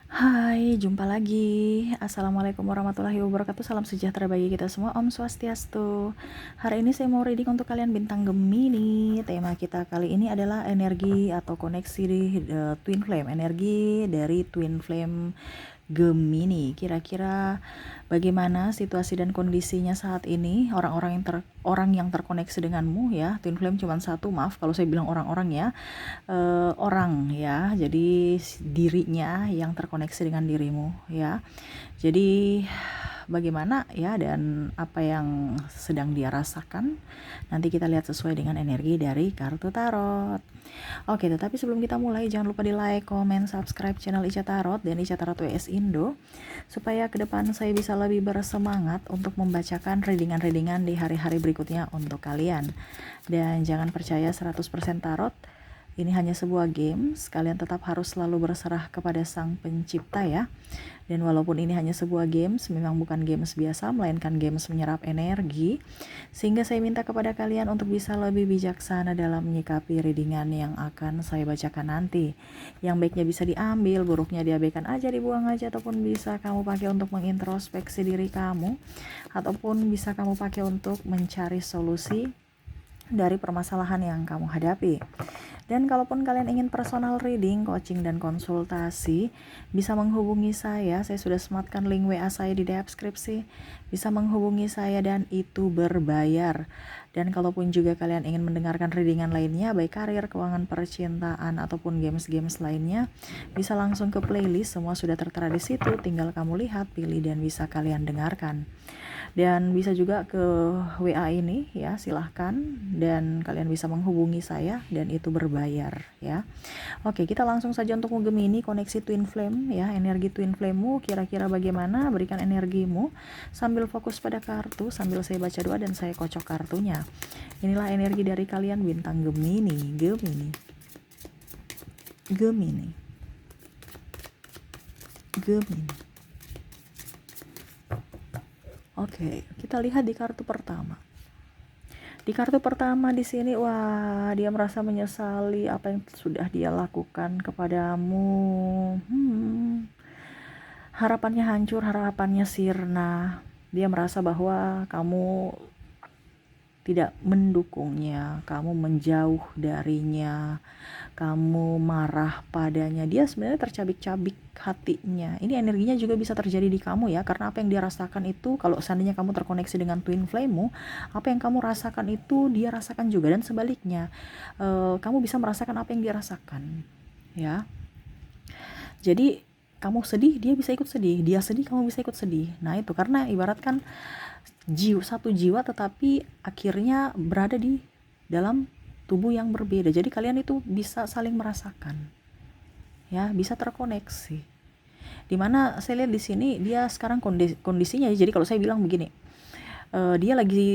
Hai, jumpa lagi. Assalamualaikum warahmatullahi wabarakatuh. Salam sejahtera bagi kita semua. Om Swastiastu. Hari ini saya mau reading untuk kalian bintang Gemini. Tema kita kali ini adalah energi atau koneksi di Twin Flame. Energi dari Twin Flame Gemini. Kira-kira bagaimana situasi dan kondisinya saat ini orang yang terkoneksi denganmu ya. Twin Flame cuma satu, maaf kalau saya bilang orang-orang ya. Orang ya. Jadi dirinya yang terkoneksi dengan dirimu ya. Jadi bagaimana ya dan apa yang sedang dia rasakan, nanti kita lihat sesuai dengan energi dari kartu tarot. Oke, tetapi sebelum kita mulai jangan lupa di like, comment, subscribe channel Ica Tarot dan Ica Tarot WS Indo supaya ke depan saya bisa lebih bersemangat untuk membacakan readingan-readingan di hari-hari berikutnya untuk kalian. Dan jangan percaya 100% tarot. Ini hanya sebuah games, kalian tetap harus selalu berserah kepada sang pencipta ya. Dan walaupun ini hanya sebuah games, memang bukan games biasa, melainkan games menyerap energi. Sehingga saya minta kepada kalian untuk bisa lebih bijaksana dalam menyikapi readingan yang akan saya bacakan nanti. Yang baiknya bisa diambil, buruknya diabaikan aja, dibuang aja, ataupun bisa kamu pakai untuk mengintrospeksi diri kamu, ataupun bisa kamu pakai untuk mencari solusi dari permasalahan yang kamu hadapi. Dan kalaupun kalian ingin personal reading, coaching, dan konsultasi, bisa menghubungi saya. Saya sudah sematkan link WA saya di deskripsi. Bisa menghubungi saya dan itu berbayar. Dan kalaupun juga kalian ingin mendengarkan readingan lainnya, baik karir, keuangan, percintaan, ataupun games-games lainnya, bisa langsung ke playlist. Semua sudah tertera di situ. Tinggal kamu lihat, pilih, dan bisa kalian dengarkan. Dan bisa juga ke WA ini ya, silahkan, dan kalian bisa menghubungi saya dan itu berbayar ya. Oke, kita langsung saja untuk Gemini, koneksi Twin Flame ya, energi Twin Flame-mu kira-kira bagaimana, berikan energimu sambil fokus pada kartu, sambil saya baca doa dan saya kocok kartunya. Inilah energi dari kalian bintang Gemini, Gemini, Gemini, Gemini. Oke, kita lihat di kartu pertama. Di kartu pertama di sini, wah, dia merasa menyesali apa yang sudah dia lakukan kepadamu. Harapannya hancur, harapannya sirna. Dia merasa bahwa kamu tidak mendukungnya, kamu menjauh darinya, kamu marah padanya. Dia sebenarnya tercabik-cabik hatinya. Ini energinya juga bisa terjadi di kamu ya, karena apa yang dia rasakan itu, kalau seandainya kamu terkoneksi dengan twin flame-mu, apa yang kamu rasakan itu dia rasakan juga, dan sebaliknya, kamu bisa merasakan apa yang dia rasakan ya. Jadi kamu sedih, dia bisa ikut sedih, dia sedih, kamu bisa ikut sedih. Nah itu karena ibaratkan satu jiwa tetapi akhirnya berada di dalam tubuh yang berbeda. Jadi kalian itu bisa saling merasakan ya, bisa terkoneksi. Dimana saya lihat di sini dia sekarang kondisinya, jadi kalau saya bilang begini, dia lagi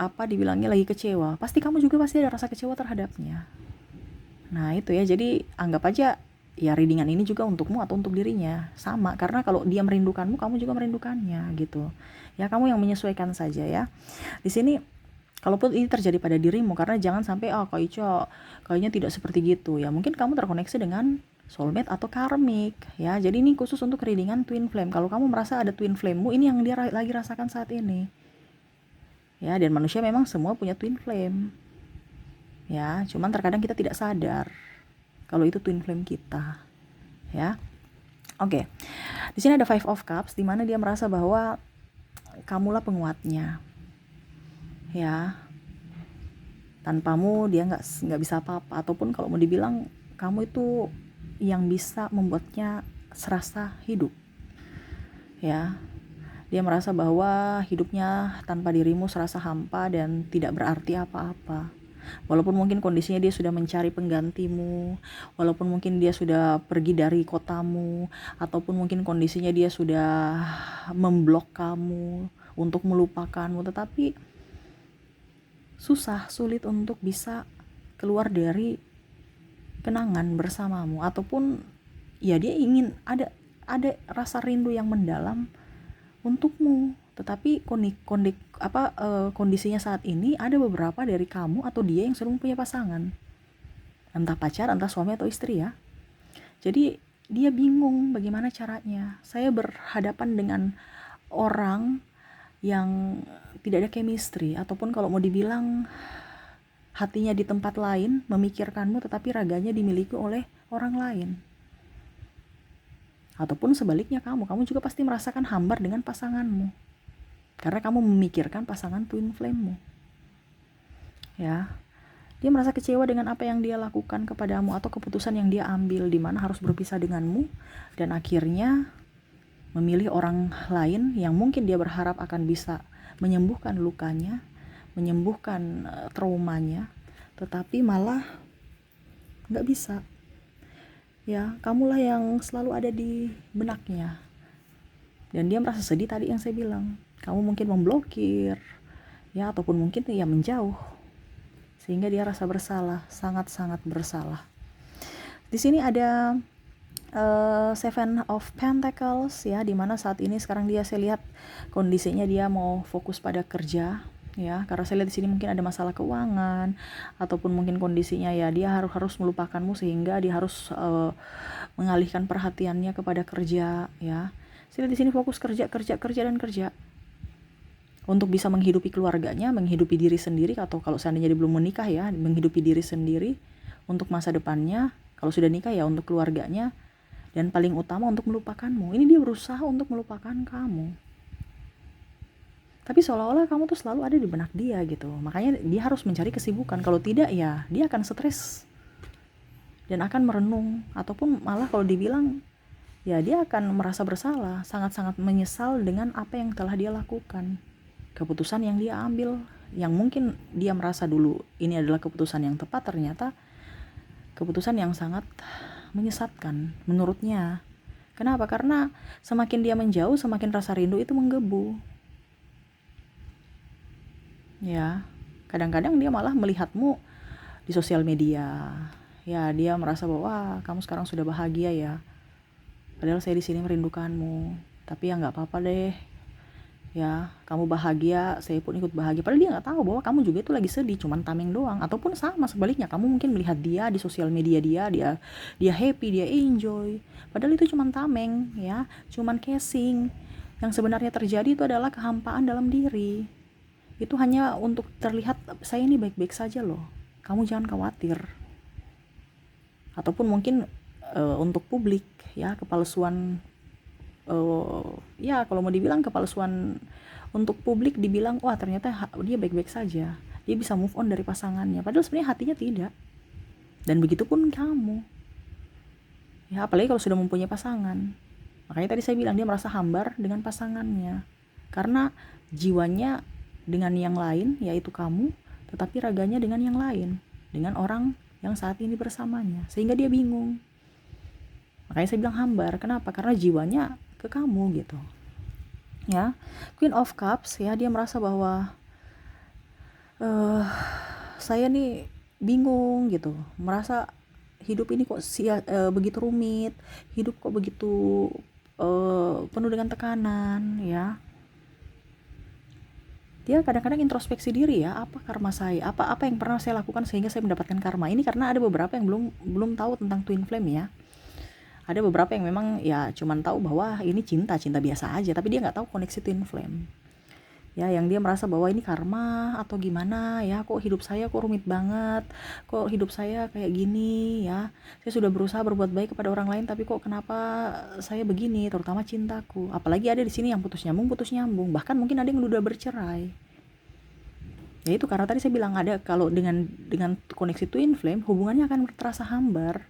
dibilangnya lagi kecewa, pasti kamu juga pasti ada rasa kecewa terhadapnya. Nah itu ya, jadi anggap aja ya readingan ini juga untukmu atau untuk dirinya sama, karena kalau dia merindukanmu, kamu juga merindukannya gitu ya. Kamu yang menyesuaikan saja ya di sini. Kalaupun ini terjadi pada dirimu, karena jangan sampai Kak Ica kayaknya tidak seperti gitu ya, mungkin kamu terkoneksi dengan soulmate atau karmic ya. Jadi ini khusus untuk readingan twin flame. Kalau kamu merasa ada twin flame-mu, ini yang dia lagi rasakan saat ini ya. Dan manusia memang semua punya twin flame ya, cuman terkadang kita tidak sadar kalau itu twin flame kita ya. Oke. Di sini ada Five of Cups, di mana dia merasa bahwa kamulah penguatnya ya. Tanpamu dia nggak bisa apa-apa, ataupun kalau mau dibilang kamu itu yang bisa membuatnya serasa hidup ya. Dia merasa bahwa hidupnya tanpa dirimu serasa hampa dan tidak berarti apa-apa. Walaupun mungkin kondisinya dia sudah mencari penggantimu, walaupun mungkin dia sudah pergi dari kotamu, ataupun mungkin kondisinya dia sudah memblok kamu untuk melupakanmu, tetapi sulit untuk bisa keluar dari kenangan bersamamu, ataupun ya dia ingin ada rasa rindu yang mendalam untukmu. Tetapi kondisinya saat ini ada beberapa dari kamu atau dia yang sudah punya pasangan, entah pacar, entah suami atau istri ya. Jadi dia bingung bagaimana caranya. Saya berhadapan dengan orang yang tidak ada chemistry, ataupun kalau mau dibilang hatinya di tempat lain memikirkanmu, tetapi raganya dimiliki oleh orang lain. Ataupun sebaliknya, kamu juga pasti merasakan hambar dengan pasanganmu karena kamu memikirkan pasangan twin flame-mu. Ya, dia merasa kecewa dengan apa yang dia lakukan kepadamu atau keputusan yang dia ambil, di mana harus berpisah denganmu, dan akhirnya memilih orang lain yang mungkin dia berharap akan bisa menyembuhkan lukanya, menyembuhkan traumanya, tetapi malah nggak bisa. Ya, kamulah yang selalu ada di benaknya. Dan dia merasa sedih tadi yang saya bilang. Kamu mungkin memblokir, ya, ataupun mungkin ya menjauh, sehingga dia rasa bersalah, sangat-sangat bersalah. Di sini ada Seven of Pentacles, ya, dimana saat ini sekarang saya lihat kondisinya dia mau fokus pada kerja, ya, karena saya lihat di sini mungkin ada masalah keuangan, ataupun mungkin kondisinya ya dia harus melupakanmu, sehingga dia harus mengalihkan perhatiannya kepada kerja, ya. Saya lihat di sini fokus kerja dan kerja untuk bisa menghidupi keluarganya, menghidupi diri sendiri, atau kalau seandainya dia belum menikah ya, menghidupi diri sendiri untuk masa depannya. Kalau sudah nikah ya untuk keluarganya, dan paling utama untuk melupakanmu. Ini dia berusaha untuk melupakan kamu, tapi seolah-olah kamu tuh selalu ada di benak dia gitu. Makanya dia harus mencari kesibukan, kalau tidak ya dia akan stres dan akan merenung, ataupun malah kalau dibilang ya dia akan merasa bersalah, sangat-sangat menyesal dengan apa yang telah dia lakukan, keputusan yang dia ambil, yang mungkin dia merasa dulu ini adalah keputusan yang tepat, ternyata keputusan yang sangat menyesatkan menurutnya. Kenapa? Karena semakin dia menjauh, semakin rasa rindu itu menggebu. Ya, kadang-kadang dia malah melihatmu di sosial media. Ya, dia merasa bahwa wah, kamu sekarang sudah bahagia ya. Padahal saya di sini merindukanmu. Tapi ya nggak apa-apa deh. Ya, kamu bahagia, saya pun ikut bahagia. Padahal dia nggak tahu bahwa kamu juga itu lagi sedih, cuman tameng doang. Ataupun sama sebaliknya, kamu mungkin melihat dia di sosial media, dia happy, dia enjoy. Padahal itu cuman tameng, ya, cuman casing. Yang sebenarnya terjadi itu adalah kehampaan dalam diri. Itu hanya untuk terlihat saya ini baik-baik saja loh. Kamu jangan khawatir. Ataupun mungkin untuk publik, ya, kepalsuan. Ya kalau mau dibilang kepalsuan untuk publik, dibilang wah ternyata dia baik-baik saja, dia bisa move on dari pasangannya, padahal sebenarnya hatinya tidak. Dan begitupun kamu, ya, apalagi kalau sudah mempunyai pasangan. Makanya tadi saya bilang dia merasa hambar dengan pasangannya karena jiwanya dengan yang lain, yaitu kamu, tetapi raganya dengan yang lain, dengan orang yang saat ini bersamanya, sehingga dia bingung. Makanya saya bilang hambar. Kenapa? Karena jiwanya ke kamu gitu, ya. Queen of Cups, ya, dia merasa bahwa saya nih bingung gitu, merasa hidup ini kok begitu rumit, hidup kok begitu penuh dengan tekanan, ya. Dia kadang-kadang introspeksi diri, ya, apa karma saya, apa yang pernah saya lakukan sehingga saya mendapatkan karma ini. Karena ada beberapa yang belum tahu tentang twin flame, ya. Ada beberapa yang memang ya cuman tahu bahwa ini cinta biasa aja, tapi dia nggak tahu koneksi twin flame. Ya, yang dia merasa bahwa ini karma atau gimana, ya, kok hidup saya kok rumit banget, kok hidup saya kayak gini, ya. Saya sudah berusaha berbuat baik kepada orang lain, tapi kok kenapa saya begini, terutama cintaku. Apalagi ada di sini yang putus nyambung, bahkan mungkin ada yang udah bercerai. Ya itu karena tadi saya bilang ada, kalau dengan koneksi twin flame hubungannya akan terasa hambar.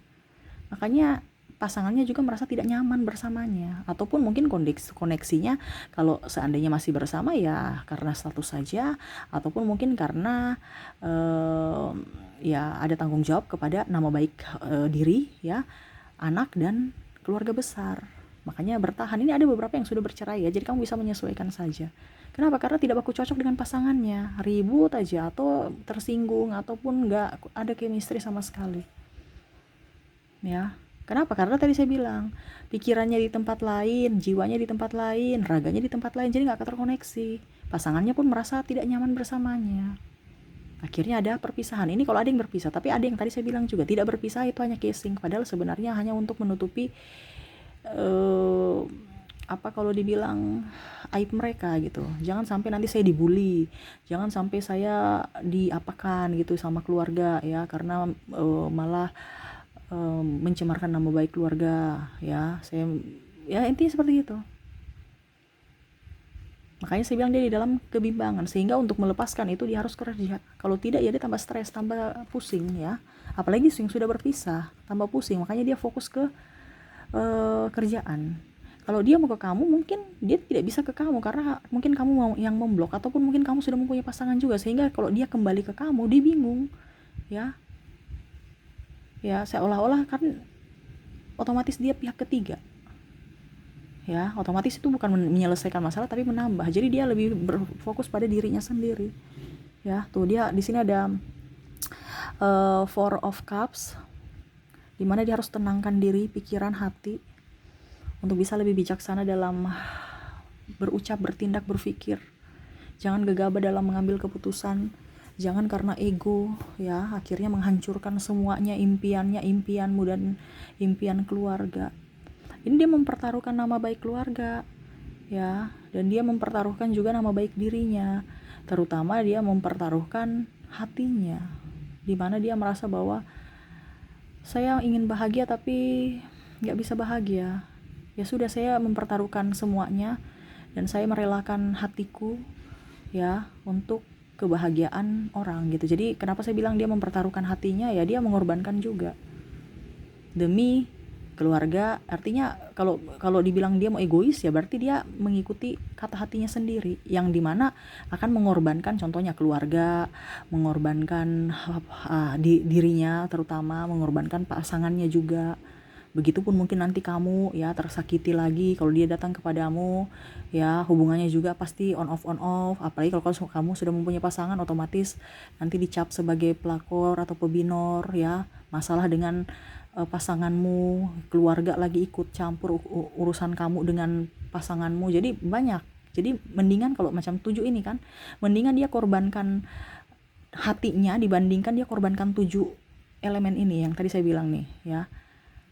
Makanya pasangannya juga merasa tidak nyaman bersamanya, ataupun mungkin koneksinya kalau seandainya masih bersama ya karena status saja, ataupun mungkin karena ya ada tanggung jawab kepada nama baik diri, ya, anak dan keluarga besar. Makanya bertahan. Ini ada beberapa yang sudah bercerai, ya, jadi kamu bisa menyesuaikan saja. Kenapa? Karena tidak baku cocok dengan pasangannya, ribut aja, atau tersinggung, ataupun nggak ada chemistry sama sekali, ya. Kenapa? Karena tadi saya bilang pikirannya di tempat lain, jiwanya di tempat lain, raganya di tempat lain, jadi nggak terkoneksi. Pasangannya pun merasa tidak nyaman bersamanya. Akhirnya ada perpisahan. Ini kalau ada yang berpisah, tapi ada yang tadi saya bilang juga tidak berpisah, itu hanya casing, padahal sebenarnya hanya untuk menutupi apa kalau dibilang aib mereka gitu. Jangan sampai nanti saya dibully, jangan sampai saya diapakan gitu sama keluarga ya, karena malah mencemarkan nama baik keluarga ya. Saya ya intinya seperti itu. Makanya saya bilang dia di dalam kebimbangan, sehingga untuk melepaskan itu dia harus kerja. Kalau tidak ya dia tambah stres, tambah pusing ya. Apalagi yang sudah berpisah, tambah pusing. Makanya dia fokus ke kerjaan. Kalau dia mau ke kamu, mungkin dia tidak bisa ke kamu karena mungkin kamu mau yang memblok, ataupun mungkin kamu sudah mempunyai pasangan juga, sehingga kalau dia kembali ke kamu dia bingung ya. Ya seolah-olah kan otomatis dia pihak ketiga ya, otomatis itu bukan menyelesaikan masalah tapi menambah. Jadi dia lebih berfokus pada dirinya sendiri ya. Tuh dia di sini ada Four of Cups, dimana dia harus tenangkan diri, pikiran, hati untuk bisa lebih bijaksana dalam berucap, bertindak, berpikir. Jangan gegabah dalam mengambil keputusan, jangan karena ego ya akhirnya menghancurkan semuanya, impiannya, impianmu dan impian keluarga. Ini dia mempertaruhkan nama baik keluarga ya, dan dia mempertaruhkan juga nama baik dirinya, terutama dia mempertaruhkan hatinya, dimana dia merasa bahwa saya ingin bahagia tapi gak bisa bahagia. Ya sudah, saya mempertaruhkan semuanya dan saya merelakan hatiku ya untuk kebahagiaan orang gitu. Jadi kenapa saya bilang dia mempertaruhkan hatinya, ya dia mengorbankan juga demi keluarga. Artinya kalau dibilang dia mau egois, ya berarti dia mengikuti kata hatinya sendiri, yang dimana akan mengorbankan contohnya keluarga, mengorbankan dirinya, terutama mengorbankan pasangannya juga. Begitupun mungkin nanti kamu ya tersakiti lagi kalau dia datang kepadamu ya, hubungannya juga pasti on off. Apalagi kalau kamu sudah mempunyai pasangan, otomatis nanti dicap sebagai pelakor atau pebinor ya, masalah dengan pasanganmu, keluarga lagi ikut campur urusan kamu dengan pasanganmu, jadi banyak. Jadi mendingan kalau macam 7 ini kan, mendingan dia korbankan hatinya dibandingkan dia korbankan 7 elemen ini yang tadi saya bilang nih ya,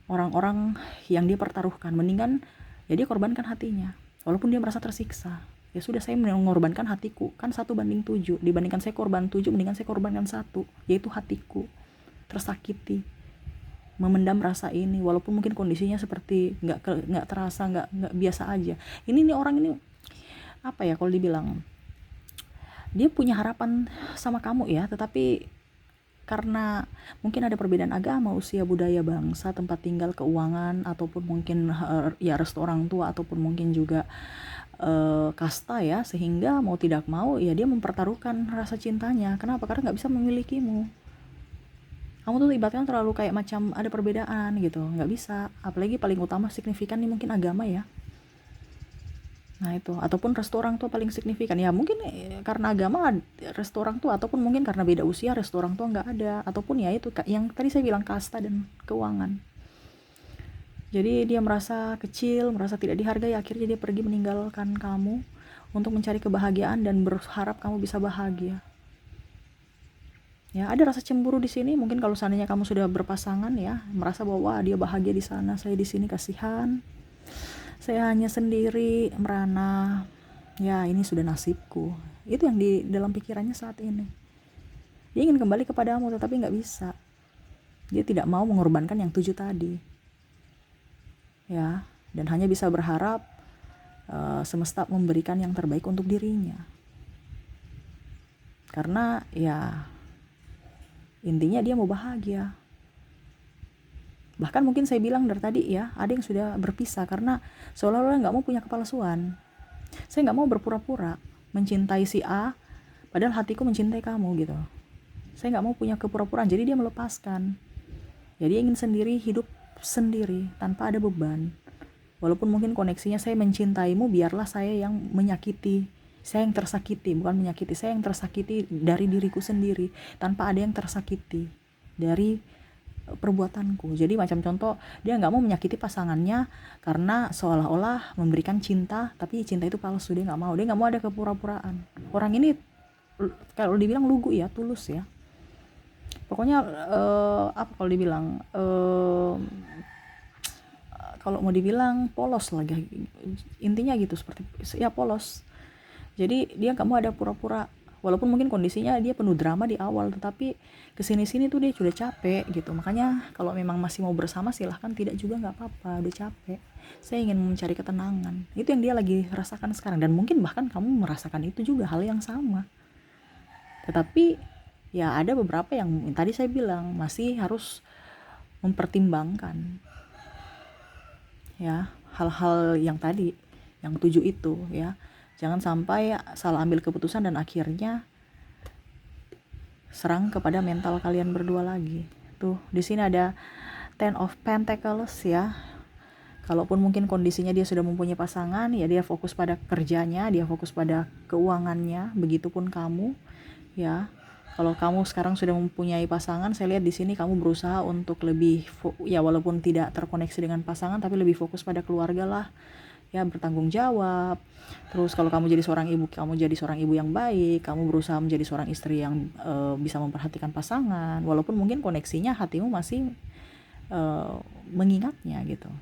orang-orang yang dia pertaruhkan. Mendingan ya dia korbankan hatinya walaupun dia merasa tersiksa. Ya sudah, saya mengorbankan hatiku, kan 1:7, dibandingkan saya korban 7, mendingan saya korbankan 1, yaitu hatiku tersakiti, memendam rasa ini, walaupun mungkin kondisinya seperti nggak terasa, nggak biasa aja. Ini nih orang ini apa ya kalau dibilang, dia punya harapan sama kamu ya, tetapi karena mungkin ada perbedaan agama, usia, budaya, bangsa, tempat tinggal, keuangan, ataupun mungkin ya restu orang tua, ataupun mungkin juga kasta ya, sehingga mau tidak mau ya dia mempertaruhkan rasa cintanya. Kenapa? Karena nggak bisa memilikimu. Kamu tuh ibaratnya terlalu kayak macam ada perbedaan gitu, nggak bisa. Apalagi paling utama signifikan nih mungkin agama ya. Nah itu, ataupun restu orang tua paling signifikan ya, mungkin karena agama restu orang tua, ataupun mungkin karena beda usia restu orang tua nggak ada, ataupun ya itu yang tadi saya bilang kasta dan keuangan. Jadi dia merasa kecil, merasa tidak dihargai, akhirnya dia pergi meninggalkan kamu untuk mencari kebahagiaan dan berharap kamu bisa bahagia. Ya, ada rasa cemburu di sini. Mungkin kalau seandainya kamu sudah berpasangan ya, merasa bahwa dia bahagia di sana, saya di sini kasihan. Saya hanya sendiri, merana. Ya, ini sudah nasibku. Itu yang di dalam pikirannya saat ini. Dia ingin kembali kepadamu, tetapi nggak bisa. Dia tidak mau mengorbankan yang 7 tadi. Ya, dan hanya bisa berharap semesta memberikan yang terbaik untuk dirinya. Karena ya intinya dia mau bahagia. Bahkan mungkin saya bilang dari tadi ya, ada yang sudah berpisah karena seolah-olah nggak mau punya kepalsuan. Saya nggak mau berpura-pura mencintai si A, padahal hatiku mencintai kamu gitu. Saya nggak mau punya kepura-puraan, jadi dia melepaskan. Jadi ingin sendiri, hidup sendiri tanpa ada beban. Walaupun mungkin koneksinya saya mencintaimu, biarlah saya yang menyakiti. Saya yang tersakiti, bukan menyakiti. Saya yang tersakiti dari diriku sendiri, tanpa ada yang tersakiti dari perbuatanku. Jadi macam contoh, dia nggak mau menyakiti pasangannya karena seolah-olah memberikan cinta, tapi cinta itu palsu. Dia nggak mau ada kepura-puraan. Orang ini kalau dibilang lugu ya, tulus ya. Pokoknya apa kalau dibilang kalau mau dibilang polos lagi, intinya gitu, seperti ya polos. Jadi dia nggak mau ada pura-pura, walaupun mungkin kondisinya dia penuh drama di awal, tetapi kesini-sini tuh dia sudah capek gitu. Makanya kalau memang masih mau bersama silahkan, tidak juga nggak apa-apa, udah capek. Saya ingin mencari ketenangan, itu yang dia lagi rasakan sekarang, dan mungkin bahkan kamu merasakan itu juga, hal yang sama. Tetapi ya ada beberapa yang tadi saya bilang masih harus mempertimbangkan ya, hal-hal yang tadi, yang 7 itu ya. Jangan sampai salah ambil keputusan dan akhirnya serang kepada mental kalian berdua lagi. Tuh, di sini ada Ten of Pentacles ya. Kalaupun mungkin kondisinya dia sudah mempunyai pasangan, ya dia fokus pada kerjanya, dia fokus pada keuangannya, begitupun kamu ya. Kalau kamu sekarang sudah mempunyai pasangan, saya lihat di sini kamu berusaha untuk lebih ya, walaupun tidak terkoneksi dengan pasangan, tapi lebih fokus pada keluarga lah ya, bertanggung jawab. Terus kalau kamu jadi seorang ibu, kamu jadi seorang ibu yang baik, kamu berusaha menjadi seorang istri yang bisa memperhatikan pasangan, walaupun mungkin koneksinya hatimu masih mengingatnya gitu.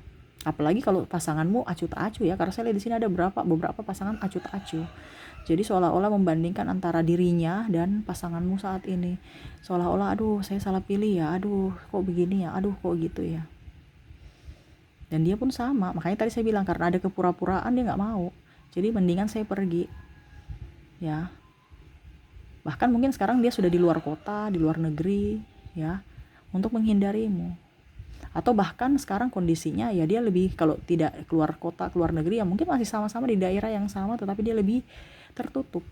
Apalagi kalau pasanganmu acuh tak acuh ya, karena saya lihat di sini ada beberapa pasangan acuh tak acuh. Jadi seolah-olah membandingkan antara dirinya dan pasanganmu saat ini. Seolah-olah, aduh saya salah pilih ya, aduh kok begini ya, aduh kok gitu ya. Dan dia pun sama, makanya tadi saya bilang karena ada kepura-puraan dia nggak mau. Jadi mendingan saya pergi ya. Bahkan mungkin sekarang dia sudah di luar kota, di luar negeri ya, untuk menghindarimu. Atau bahkan sekarang kondisinya ya dia lebih, kalau tidak keluar kota, keluar negeri ya mungkin masih sama-sama di daerah yang sama, tetapi dia lebih tertutup.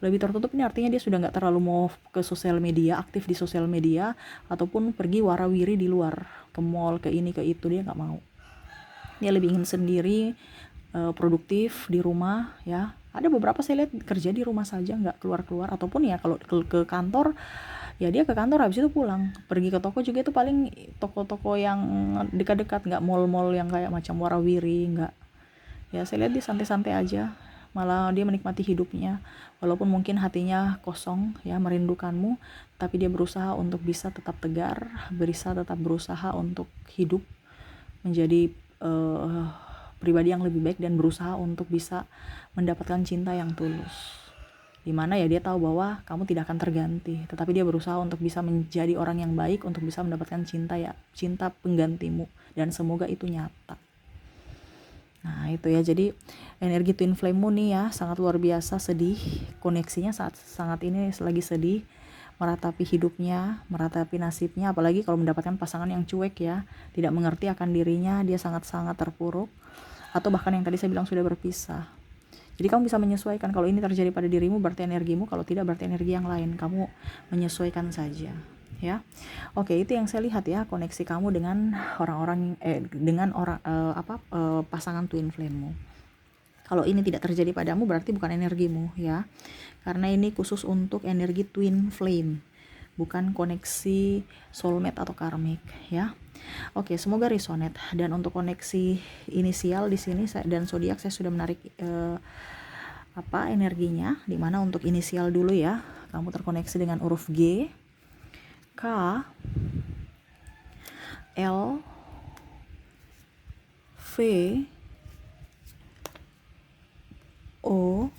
Lebih tertutup ini artinya dia sudah nggak terlalu mau ke sosial media, aktif di sosial media, ataupun pergi warawiri di luar, ke mall, ke ini, ke itu, dia nggak mau. Dia lebih ingin sendiri, produktif di rumah ya. Ada beberapa saya lihat kerja di rumah saja, nggak keluar-keluar, ataupun ya kalau ke kantor, ya dia ke kantor habis itu pulang. Pergi ke toko juga itu paling toko-toko yang dekat-dekat, nggak mall-mall yang kayak macam warawiri, nggak. Ya saya lihat dia santai-santai aja, malah dia menikmati hidupnya, walaupun mungkin hatinya kosong ya, merindukanmu, tapi dia berusaha untuk bisa tetap tegar, tetap berusaha untuk hidup menjadi pribadi yang lebih baik, dan berusaha untuk bisa mendapatkan cinta yang tulus, dimana ya dia tahu bahwa kamu tidak akan terganti, tetapi dia berusaha untuk bisa menjadi orang yang baik, untuk bisa mendapatkan cinta penggantimu, dan semoga itu nyata. Nah itu ya, jadi energi twin flame-mu nih ya sangat luar biasa, sedih, koneksinya sangat ini lagi sedih, meratapi hidupnya, meratapi nasibnya, apalagi kalau mendapatkan pasangan yang cuek ya, tidak mengerti akan dirinya, dia sangat-sangat terpuruk, atau bahkan yang tadi saya bilang sudah berpisah. Jadi kamu bisa menyesuaikan, kalau ini terjadi pada dirimu berarti energimu, kalau tidak berarti energi yang lain, kamu menyesuaikan saja ya. Oke, itu yang saya lihat ya, koneksi kamu dengan orang-orang pasangan twin flame-mu. Kalau ini tidak terjadi padamu berarti bukan energimu ya, karena ini khusus untuk energi twin flame, bukan koneksi soulmate atau karmic ya. Oke, semoga resonate. Dan untuk koneksi inisial di sini dan zodiak saya sudah menarik energinya, dimana untuk inisial dulu ya, kamu terkoneksi dengan huruf G, K, L, V, O,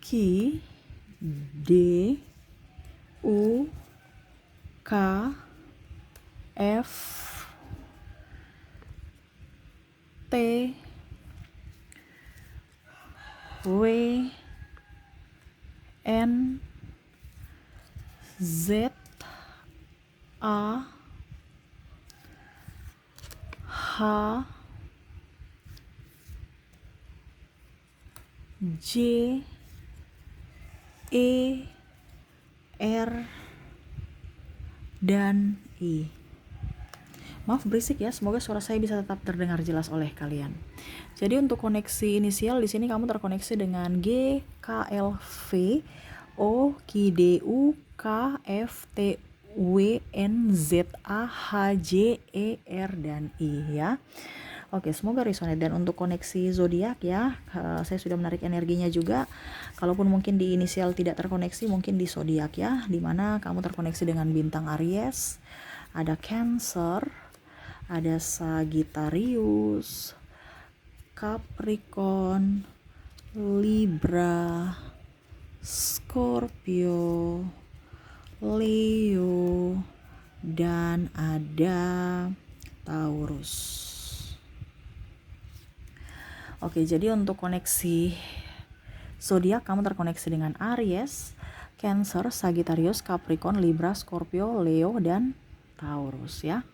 Q, D, U, K, F, T, W, N, Z, A, H, J, E, R, dan I. Maaf berisik ya, semoga suara saya bisa tetap terdengar jelas oleh kalian. Jadi untuk koneksi inisial di sini kamu terkoneksi dengan G, K, L, V, O, Q, D, U, K, F, T, W, N, Z, A, H, J, E, R, dan I ya. Oke, semoga resonate. Dan untuk koneksi zodiak ya, saya sudah menarik energinya juga. Kalaupun mungkin di inisial tidak terkoneksi, mungkin di zodiak ya, dimana kamu terkoneksi dengan bintang Aries, ada Cancer, ada Sagittarius, Capricorn, Libra, Scorpio, Leo, dan ada Taurus. Oke, jadi untuk koneksi zodiak kamu terkoneksi dengan Aries, Cancer, Sagittarius, Capricorn, Libra, Scorpio, Leo, dan Taurus ya.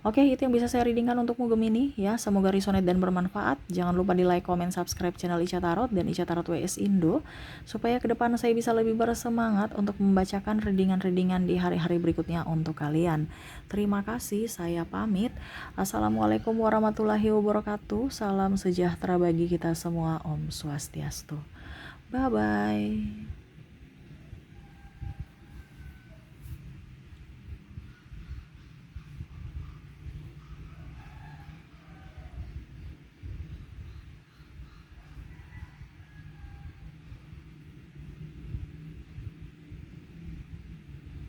Oke, itu yang bisa saya readingkan untukmu Gemini ya. Semoga resonate dan bermanfaat. Jangan lupa di like, comment, subscribe channel Ica Tarot dan Ica Tarot WS Indo, supaya ke depan saya bisa lebih bersemangat untuk membacakan readingan-readingan di hari-hari berikutnya untuk kalian. Terima kasih, saya pamit. Assalamualaikum warahmatullahi wabarakatuh. Salam sejahtera bagi kita semua. Om Swastiastu. Bye-bye.